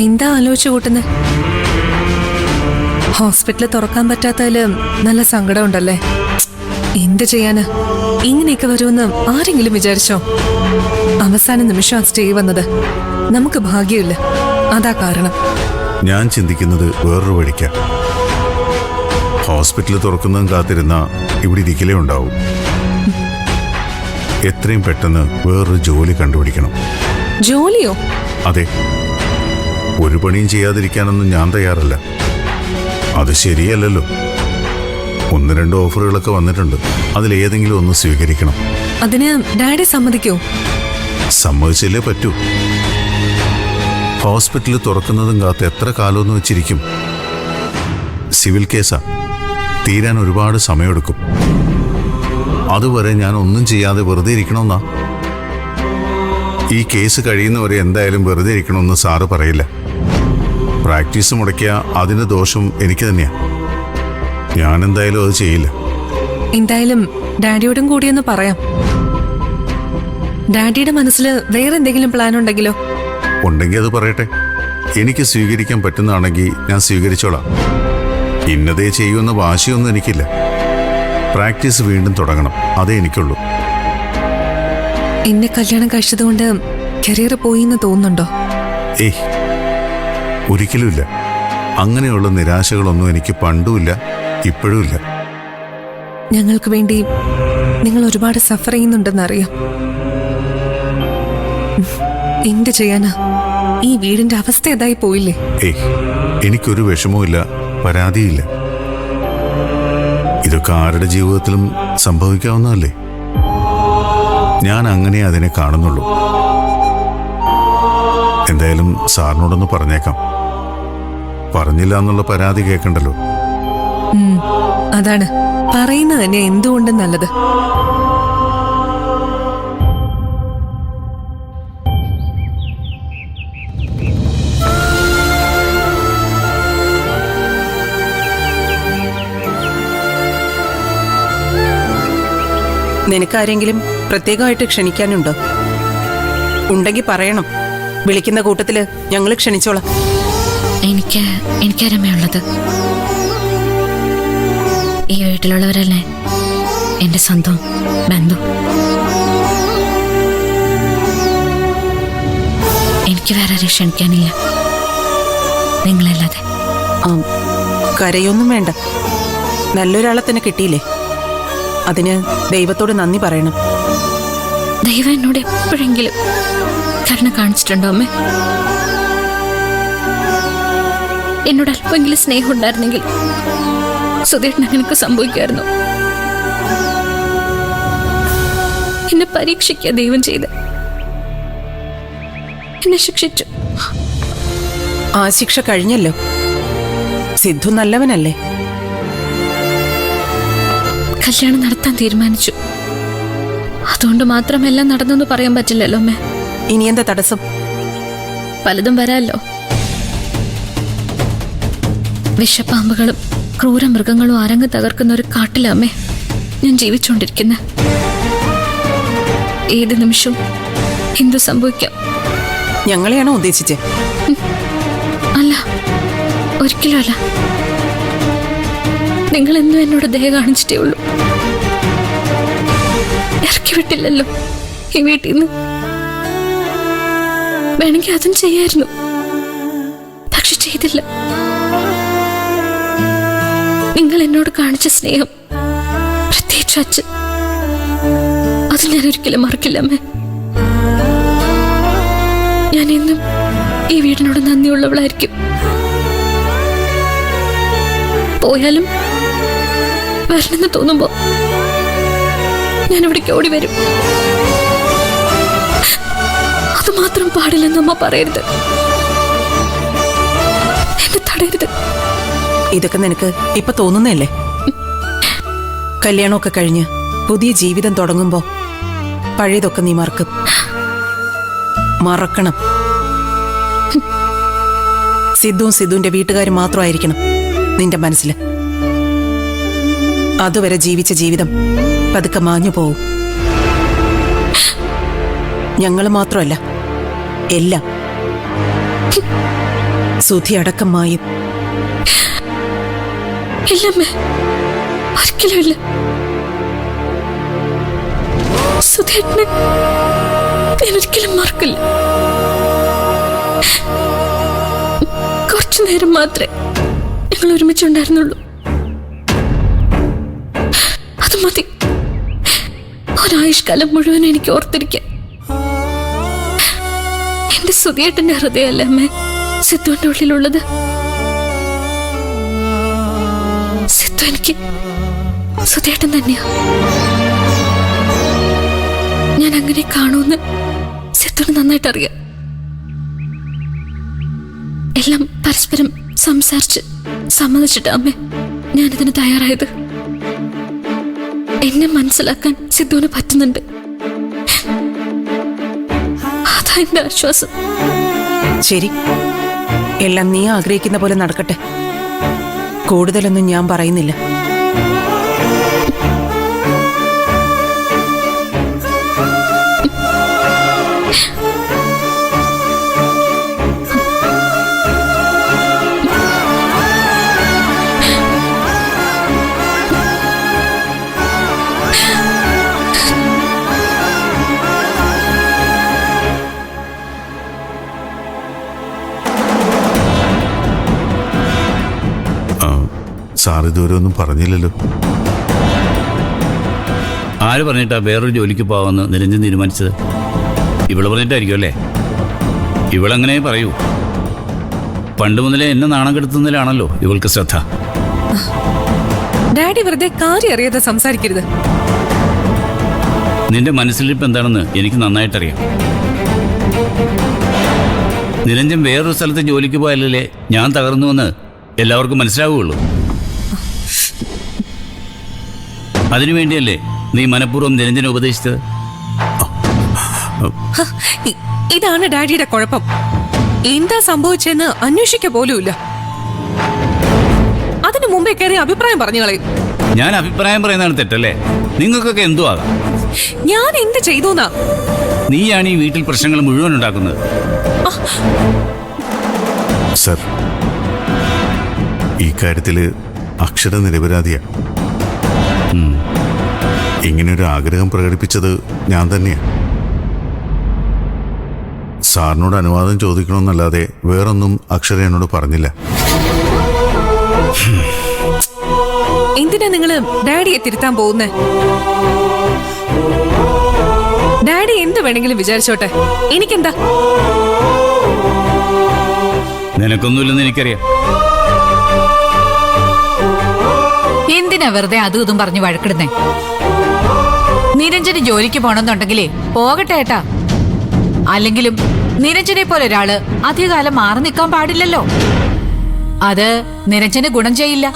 എന്താ ആലോചിച്ചു കൂട്ടുന്നത്? ഹോസ്പിറ്റൽ തുറക്കാൻ പറ്റാത്തതില് നല്ല സങ്കടം ഉണ്ടല്ലേ? എന്ത് ചെയ്യാന്, ഇങ്ങനെയൊക്കെ വരുമെന്ന് ആരെങ്കിലും വിചാരിച്ചോ? അവസാന നിമിഷം സ്റ്റേ വന്നത്. നമുക്ക് ഭാഗ്യമില്ല, അതാ കാരണം. ഞാൻ ചിന്തിക്കുന്നത് വേറൊരു വഴിക്ക. ഹോസ്പിറ്റൽ തുറക്കുന്നതും കാത്തിരുന്ന ഇവിടെ ഇരിക്കലേ ഉണ്ടാവും. എത്രയും പെട്ടെന്ന് വേറൊരു ജോലി കണ്ടുപിടിക്കണം. ജോലിയോ? അതെ, ഒരു പണിയും ചെയ്യാതിരിക്കാനൊന്നും ഞാൻ തയ്യാറല്ല. അത് ശരിയല്ലല്ലോ. 1-2 ഓഫറുകളൊക്കെ വന്നിട്ടുണ്ട്. അതിലേതെങ്കിലും ഒന്ന് സ്വീകരിക്കണം. അതിന് ഡാഡി സമ്മതിക്കോ? സമ്മതിച്ചല്ലേ പറ്റൂ. ഹോസ്പിറ്റൽ തുറക്കുന്നതും കാത്ത് എത്ര കാലമൊന്നും വെച്ചിരിക്കും? സിവിൽ കേസാ, തീരാൻ ഒരുപാട് സമയമെടുക്കും. അതുവരെ ഞാൻ ഒന്നും ചെയ്യാതെ വെറുതെ ഇരിക്കണമെന്നാ. ഈ കേസ് കഴിയുന്നവരെ എന്തായാലും വെറുതെ ഇരിക്കണമെന്ന് സാറ് പറയില്ല. പ്രാക്ടീസ് മുടക്കിയ അതിന്റെ ദോഷം എനിക്ക് തന്നെയാ. ഞാൻ എന്തായാലും അത് ചെയ്യില്ല. എന്തായാലും ഡാഡിയോടും കൂടിയൊന്ന് പറയാം. ഡാഡിയുടെ മനസ്സിൽ വേറെ എന്തെങ്കിലും പ്ലാൻ ഉണ്ടെങ്കിലോ? ഉണ്ടെങ്കിൽ അത് പറയട്ടെ. എനിക്ക് സ്വീകരിക്കാൻ പറ്റുന്നതാണെങ്കിൽ ഞാൻ സ്വീകരിച്ചോളാം. ഇന്നതേ ചെയ്യുമെന്ന വാശിയൊന്നും എനിക്കില്ല. പ്രാക്ടീസ് വീണ്ടും തുടങ്ങണം, അതേ എനിക്കുള്ളൂ. എന്നെ കല്യാണം കഴിച്ചതുകൊണ്ട് കരിയർ പോയി എന്ന് തോന്നുന്നുണ്ടോ? ഏയ്, ഒരിക്കലുമില്ല. അങ്ങനെയുള്ള നിരാശകളൊന്നും എനിക്ക് പണ്ടുമില്ല, ഇപ്പോഴുമില്ല. ഞങ്ങൾക്ക് വേണ്ടി നിങ്ങൾ ഒരുപാട് സഫർ ചെയ്യുന്നുണ്ടെന്നറിയാം. എന്ത് ചെയ്യാനാ, ഈ വീടിന്റെ അവസ്ഥ ഏതായി പോയില്ലേ? ഏയ്, എനിക്കൊരു വിഷമവും ഇല്ല, പരാതിയില്ല. ഇതൊക്കെ ആരുടെ ജീവിതത്തിലും സംഭവിക്കാവുന്നതല്ലേ. ഞാൻ അങ്ങനെ അതിനെ കാണുന്നുള്ളൂ. എന്തായാലും സാറിനോടൊന്ന് പറഞ്ഞേക്കാം. പറഞ്ഞില്ല എന്നുള്ള പരാതി കേൾക്കണ്ടല്ലോ. അതാണ് പറയുന്നത് തന്നെ എന്തുകൊണ്ടും നല്ലത്. നിനക്കാരെങ്കിലും പ്രത്യേകമായിട്ട് ക്ഷണിക്കാനുണ്ടോ? ഉണ്ടെങ്കിൽ പറയണം. വിളിക്കുന്ന കൂട്ടത്തില് ഞങ്ങൾ ക്ഷണിച്ചോളാം. എനിക്കരമയുള്ളത് ഈ വീട്ടിലുള്ളവരല്ലേ എന്റെ സ്വന്തം ബന്ധു. എനിക്ക് വേറെ ആരെയും ക്ഷണിക്കാനില്ല, നിങ്ങളല്ലാതെ. കരയൊന്നും വേണ്ട. നല്ലൊരാളെ തന്നെ കിട്ടിയില്ലേ, അതിന് ദൈവത്തോട് നന്ദി പറയണം. ദൈവം എന്നോട് എപ്പോഴെങ്കിലും കരുണ കാണിച്ചിട്ടുണ്ടോ അമ്മേ? എന്നോട് അല്പമെങ്കിലും സ്നേഹം ഉണ്ടായിരുന്നെങ്കിൽ സുധേട്ടന് അങ്ങനെയൊക്കെ സംഭവിക്കായിരുന്നു. എന്നെ പരീക്ഷിക്കുക ദൈവം ചെയ്ത് എന്നെ ശിക്ഷിച്ചു. ആ ശിക്ഷ കഴിഞ്ഞല്ലോ. സിദ്ധു നല്ലവനല്ലേ? കല്യാണം നടത്താൻ തീരുമാനിച്ചു. അതുകൊണ്ട് മാത്രമെല്ലാം നടന്നെന്ന് പറയാൻ പറ്റില്ലല്ലോ അമ്മേ. ഇനി എന്താ തടസ്സം? പലതും വരാല്ലോ. വിഷപ്പാമ്പുകളും ക്രൂര മൃഗങ്ങളും അരങ്ങ് തകർക്കുന്ന ഒരു കാട്ടിലമ്മേ ഞാൻ ജീവിച്ചുകൊണ്ടിരിക്കുന്ന. ഏത് നിമിഷവും എന്തു സംഭവിക്കാം. ഞങ്ങളെയാണോ ഉദ്ദേശിച്ചത്? അല്ല, ഒരിക്കലും അല്ല. നിങ്ങൾ എന്നും എന്നോട് ദയ കാണിച്ചിട്ടേ ഉള്ളൂ. ഇറക്കി വിട്ടില്ലല്ലോ ഈ വീട്ടിൽ നിന്ന്. വേണമെങ്കിൽ അതും ചെയ്യായിരുന്നു, പക്ഷെ ചെയ്തില്ല. നിങ്ങൾ എന്നോട് കാണിച്ച സ്നേഹം, പ്രത്യേകിച്ച് അച്ഛൻ, അത് ഞാൻ ഒരിക്കലും മറക്കില്ല അമ്മേ. ഞാൻ എന്നും ഈ വീടിനോട് നന്ദിയുള്ളവളായിരിക്കും. പോയാലും വരണമെന്ന് തോന്നുമ്പോ ഞാൻ ഇവിടേക്ക് ഓടി വരും. അത് മാത്രം പാടില്ലെന്ന് അമ്മ പറയരുത്, എന്നെ തടയരുത്. ഇതൊക്കെ നിനക്ക് ഇപ്പൊ തോന്നുന്നല്ലേ? കല്യാണമൊക്കെ കഴിഞ്ഞ് പുതിയ ജീവിതം തുടങ്ങുമ്പോ പഴയതൊക്കെ നീ മറക്കണം. സിദ്ധുവും സിദ്ധുവിന്റെ വീട്ടുകാരും മാത്രമായിരിക്കണം നിന്റെ മനസ്സിൽ. അതുവരെ ജീവിച്ച ജീവിതം പതുക്കെ മാഞ്ഞു പോവും. ഞങ്ങൾ മാത്രമല്ല, എല്ലാം. സുധി അടക്കം മായും. ഇല്ലമ്മേ, ഒരിക്കലും ഇല്ല. സുധേട്ടനെ ഞാൻ ഒരിക്കലും മറക്കില്ല. കുറച്ചു നേരം മാത്രമേ ഞങ്ങൾ ഒരുമിച്ചുണ്ടായിരുന്നുള്ളൂ. അത് മതി ഒരായുഷ്കാലം മുഴുവൻ എനിക്ക് ഓർത്തിരിക്കാൻ. എന്റെ സുധേട്ടന്റെ ഹൃദയമല്ലേ അമ്മേ സിദ്ധുവിന്റെ ഉള്ളിലുള്ളത്. സിദ്ധു എനിക്ക് സുധേട്ടൻ തന്നെയാ. ഞാൻ അങ്ങനെ കാണുമെന്ന് സിദ്ധുവിന് നന്നായിട്ട് അറിയാം. എല്ലാം പരസ്പരം സംസാരിച്ച് സമ്മതിച്ചിട്ട് അമ്മേ ഞാനിതിന് തയ്യാറായത്. എന്നെ മനസ്സിലാക്കാൻ സിദ്ധുവിന് പറ്റുന്നുണ്ട്. അതാ എന്റെ ആശ്വാസം. ശരി, എല്ലാം നീ ആഗ്രഹിക്കുന്ന പോലെ നടക്കട്ടെ. കൂടുതലൊന്നും ഞാൻ പറയുന്നില്ല. സാർ ഇതുവരെ ഒന്നും പറഞ്ഞില്ലല്ലോ. ആര് പറഞ്ഞിട്ടാ വേറൊരു ജോലിക്ക് പോവാമെന്ന് നിരഞ്ജൻ തീരുമാനിച്ചത്? ഇവള് പറഞ്ഞിട്ടായിരിക്കും അല്ലേ? ഇവളങ്ങനെ പറയൂ. പണ്ട് മുതലേ എന്നെ നാണം കെടുത്തുന്നതിലാണല്ലോ ഇവൾക്ക് ശ്രദ്ധ. ഡാഡി വെറുതെ കാര്യം അറിയാതെ സംസാരിക്കരുത്. നിന്റെ മനസ്സിലിപ്പ് എന്താണെന്ന് എനിക്ക് നന്നായിട്ടറിയാം. നിരഞ്ജൻ വേറൊരു സ്ഥലത്ത് ജോലിക്ക് പോയാലല്ലേ ഞാൻ തകർന്നുവെന്ന് എല്ലാവർക്കും മനസ്സിലാവുകയുള്ളൂ. അതിനുവേണ്ടിയല്ലേ നീ മനഃപൂർവ്വം നിരഞ്ജനെ ഉപദേശിച്ചത്? ഇതാണ് ഡാഡിയുടെ കുഴപ്പം. എന്താ സംഭവിച്ചെന്ന് അന്വേഷിക്ക പോലുമില്ല. അതിനു മുമ്പേ കയറി അഭിപ്രായം പറഞ്ഞു കളയും. ഞാൻ അഭിപ്രായം പറയുന്നതാണ് തെറ്റല്ലേ? നിങ്ങൾക്കൊക്കെ എന്തോ ആകാം. ഞാൻ എന്ത് ചെയ്തുന്നാ? നീയാണ് ഈ വീട്ടിൽ പ്രശ്നങ്ങൾ മുഴുവൻ ഉണ്ടാക്കുന്നത്. സർ, ഈ കാര്യത്തില് അക്ഷര നിരപരാധിയാ. ഇങ്ങനൊരു ആഗ്രഹം പ്രകടിപ്പിച്ചത് ഞാൻ തന്നെയാണ്. സാറിനോട് അനുവാദം ചോദിക്കണമെന്നല്ലാതെ വേറൊന്നും അക്ഷര എന്നോട് പറഞ്ഞില്ല. എന്തിനാ നിങ്ങള് ഡാഡിയെ തിരുത്താൻ പോകുന്നേ? ഡാഡി എന്ത് വേണമെങ്കിലും വിചാരിച്ചോട്ടെ, എനിക്കെന്താ? നിനക്കൊന്നുമില്ലെന്ന് എനിക്കറിയാം. എന്തിനാ വെറുതെ അതും ഇതും പറഞ്ഞു വഴക്കിടുന്നേ? നിരഞ്ജന് ജോലിക്ക് പോണെന്നുണ്ടെങ്കിലേ പോകട്ടെ ഏട്ടാ. അല്ലെങ്കിലും നിരഞ്ജനെ പോലെ ഒരാള് അധികകാലം മാറി നിൽക്കാൻ പാടില്ലല്ലോ. അത് നിരഞ്ജന് ഗുണം ചെയ്യില്ല.